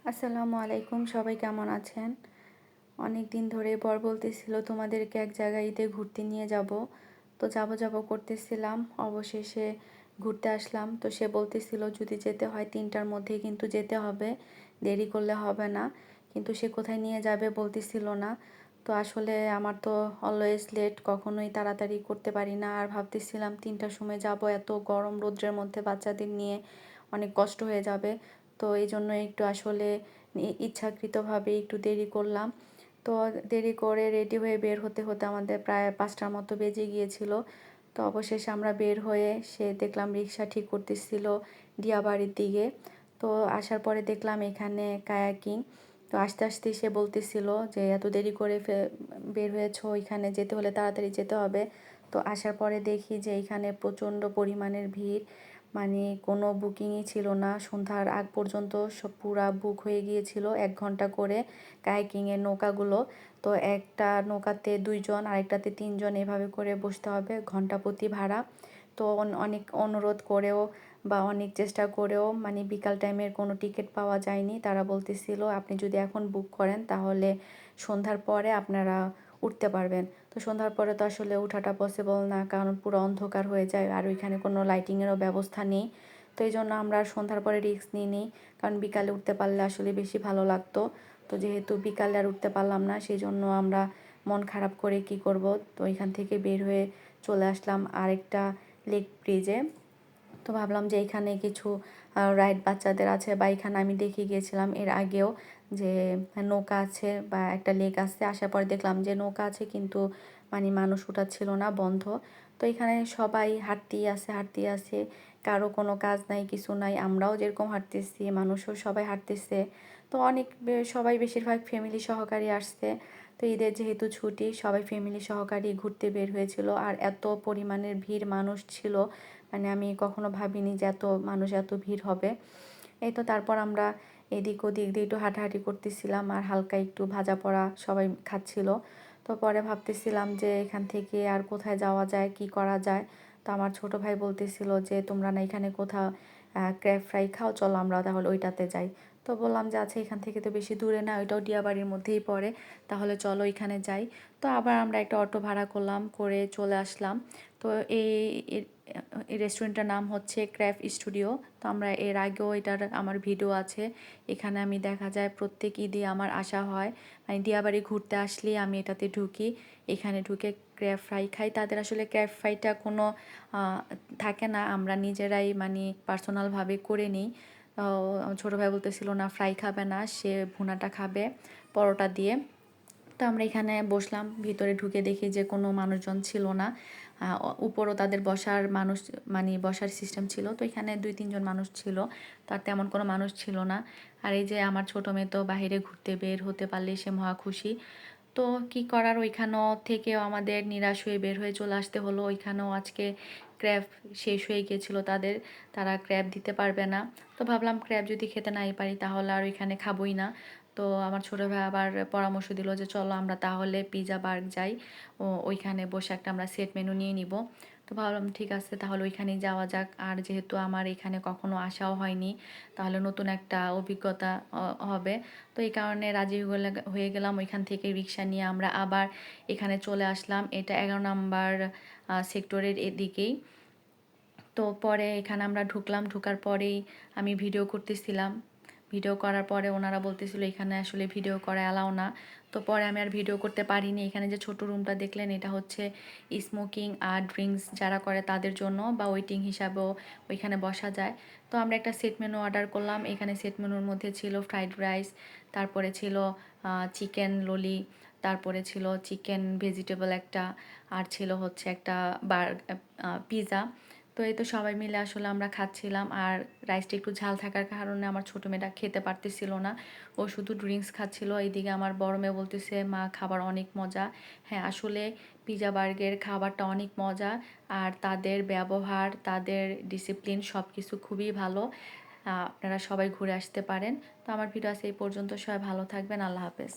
আসসালামু আলাইকুম, সবাই কেমন আছেন? অনেক দিন ধরে বর বলতেছিল তোমাদেরকে এক জায়গায় ঈদে ঘুরতে নিয়ে যাব। তো যাব করতেছিলাম, অবশেষে ঘুরতে আসলাম। তো সে বলতেছিল যদি যেতে হয় 3টার মধ্যেই কিন্তু যেতে হবে, দেরি করলে হবে না। কিন্তু সে কোথায় নিয়ে যাবে বলতেছিল না। তো আসলে আমার তো অলওয়েজ লেট, কখনোই তাড়াতাড়ি করতে পারি না। আর ভাবতেছিলাম 3টার সময় যাব, এত গরম রৌদ্রের মধ্যে বাচ্চাদের নিয়ে অনেক কষ্ট হয়ে যাবে। তো এই জন্য একটু আসলে ইচ্ছাকৃতভাবে একটু দেরি করলাম। তো দেরি করে রেডি হয়ে বের হতে হতে আমাদের প্রায় 5টার মতো বেজে গিয়েছিল। তো অবশেষে আমরা বের হয়ে সে দেখলাম রিক্সা ঠিক করতেছিল দিয়াবাড়ির দিকে। তো আসার পরে দেখলাম এখানে কায়াকিং। তো আস্তে আস্তে সে বলতেছিল যে এত দেরি করে বের হয়েছো, এখানে যেতে হলে তাড়াতাড়ি যেতে হবে। তো আসার পরে দেখি যে এখানে প্রচণ্ড পরিমাণের ভিড়, মানে কোনো বুকিংই ছিল না। সন্ধ্যার আগ পর্যন্ত সব পুরা বুক হয়ে গিয়েছিল, 1 ঘন্টা করে কায়াকিংয়ের নৌকাগুলো। তো একটা নৌকাতে 2 জন, আরেকটাতে 3 জন, এভাবে করে বসতে হবে, ঘন্টা প্রতি ভাড়া। তো অনেক অনুরোধ করেও বা অনেক চেষ্টা করেও মানে বিকাল টাইমের কোনো টিকিট পাওয়া যায়নি। তারা বলতেছিল আপনি যদি এখন বুক করেন তাহলে সন্ধ্যার পরে আপনারা উঠতে পারবেন। তো সন্ধ্যার পরে তো আসলে ওঠাটা পসিবল না, কারণ পুরো অন্ধকার হয়ে যায় আর ওইখানে কোনো লাইটিংয়েরও ব্যবস্থা নেই। তো এই জন্য আমরা সন্ধ্যার পরে রিস্ক নিই, কারণ বিকালে উঠতে পারলে আসলে বেশি ভালো লাগতো। তো যেহেতু বিকালে আর উঠতে পারলাম না, সেই জন্য আমরা মন খারাপ করে কি করব, তো এখান থেকে বের হয়ে চলে আসলাম আরেকটা লেক ব্রিজে। তো ভাবলাম যে এখানে কিছু রাইড বাচ্চাদের আছে, বা এখানে আমি দেখে গিয়েছিলাম এর আগেও যে নৌকা আছে বা একটা লেক আছে। আসার পর দেখলাম যে নৌকা আছে কিন্তু মানে মানুষ উঠাচ্ছিল না, বন্ধ। তো এখানে সবাই হাঁটতেই আছে, কারো কোনো কাজ নাই, কিছু নাই। আমরাও যেরকম হাঁটতেছি, মানুষও সবাই হাঁটতেছে। তো অনেক সবাই বেশিরভাগ ফ্যামিলি সহকারে আসছে। তো ঈদের যেহেতু ছুটি, সবাই ফ্যামিলি সহকারে ঘুরতে বের হয়েছিল। আর এত পরিমাণের ভিড় মানুষ ছিল, মানে আমি কখনো ভাবিনি যে এত মানুষ, এত ভিড় হবে। এই তো তারপর আমরা এদিক ওদিক দিয়ে একটু হাঁটাহাঁটি করতেছিলাম, আর হালকা একটু ভাজা পোড়া সবাই খাচ্ছিল। তো পরে ভাবতেছিলাম যে এখান থেকে আর কোথায় যাওয়া যায়, কি করা যায়। তো আমার ছোট ভাই বলতেছিল যে তোমরা না এখানে কোথাও ক্র্যাব ফ্রাই খাও, চলো আমরা তাহলে ওইটাতে যাই। তো বললাম যে আচ্ছা, এখান থেকে তো বেশি দূরে না, ওইটাও দিয়াবাড়ির মধ্যেই পড়ে, তাহলে চলো এখানে যাই। তো আবার আমরা একটা অটো ভাড়া করলাম, করে চলে আসলাম। তো এই রেস্টুরেন্টটার নাম হচ্ছে ক্র্যাফ স্টুডিও। তো আমরা এর আগেও এটার আমার ভিডিও আছে। এখানে আমি দেখা যায় প্রত্যেক ঈদে আমার আসা হয়, মানে দিয়াবাড়ি ঘুরতে আসলেই আমি এটাতে ঢুকি। এখানে ঢুকে ক্র্যাব ফ্রাই খাই। তাদের আসলে ক্র্যাব ফ্রাইটা কোনো থাকে না, আমরা নিজেরাই মানে পার্সোনালভাবে করে নিই। আমার ছোটো ভাই বলতেছিল না ফ্রাই খাবে না, সে ভুনাটা খাবে পরোটা দিয়ে। তো আমরা এখানে বসলাম, ভিতরে ঢুকে দেখি যে কোনো মানুষজন ছিল না। উপরও তাদের বসার মানুষ, মানে বসার সিস্টেম ছিল। তো এখানে 2-3 জন মানুষ ছিল, তার তেমন কোনো মানুষ ছিল না। আর এই যে আমার ছোটো মেয়ে তো বাইরে ঘুরতে বের হতে পারলে সে মহা খুশি। তো কি করার, ওইখানেও থেকেও আমাদের নিরাশ হয়ে বের হয়ে চলে আসতে হলো। ওইখানেও আজকে ক্র্যাব শেষ হয়ে গিয়েছিল তাদের, তারা ক্র্যাব দিতে পারবে না। তো ভাবলাম ক্র্যাব যদি খেতে নাই পারি তাহলে আর ওইখানে খাবোই না। তো আমার ছোটো ভাই আবার পরামর্শ দিল যে চলো আমরা তাহলে পিৎজা বার্গ যাই, ওইখানে বসে একটা আমরা সেট মেনু নিয়ে নিব। তো ভাবলাম ঠিক আছে, তাহলে ওইখানেই যাওয়া যাক। আর যেহেতু আমার এখানে কখনো আসাও হয়নি, তাহলে নতুন একটা অভিজ্ঞতা হবে। তো এই কারণে রাজি হয়ে গেলাম। ওইখান থেকে রিক্সা নিয়ে আমরা আবার এখানে চলে আসলাম, এটা 11 নম্বর সেক্টরের এদিকেই। তো পরে এখানে আমরা ঢুকলাম, ঢোকার পরেই আমি ভিডিও করতেছিলাম। ভিডিও করার পরে ওনারা বলতেছিল এখানে আসলে ভিডিও করা অ্যালাউ না। তো পরে আমি আর ভিডিও করতে পারিনি। এখানে যে ছোট রুমটা দেখলেন, এটা হচ্ছে স্মোকিং আর ড্রিঙ্কস যারা করে তাদের জন্য, বা ওয়েটিং হিসাবেও ওইখানে বসা যায়। তো আমরা একটা সেট মেনু অর্ডার করলাম। এখানে সেট মেনুর মধ্যে ছিল ফ্রাইড রাইস, তারপরে ছিল চিকেন ললি, তারপরে ছিল চিকেন ভেজিটেবল একটা, আর ছিল হচ্ছে একটা পিৎজা। তো এই তো সবাই মিলে আসলে আমরা খাচ্ছিলাম। আর রাইসটা একটু ঝাল থাকার কারণে আমার ছোটো মেয়েটা খেতে পারতেছিল না, ও শুধু ড্রিঙ্কস খাচ্ছিল। এইদিকে আমার বড় মেয়ে বলতেছে মা খাবার অনেক মজা। হ্যাঁ, আসলে পিৎজা বার্গের খাবারটা অনেক মজা, আর তাদের ব্যবহার, তাদের ডিসিপ্লিন সব কিছু খুবই ভালো। আপনারা সবাই ঘুরে আসতে পারেন। তো আমার ভিডিও আছে এই পর্যন্ত, সবাই ভালো থাকবেন, আল্লাহ হাফেজ।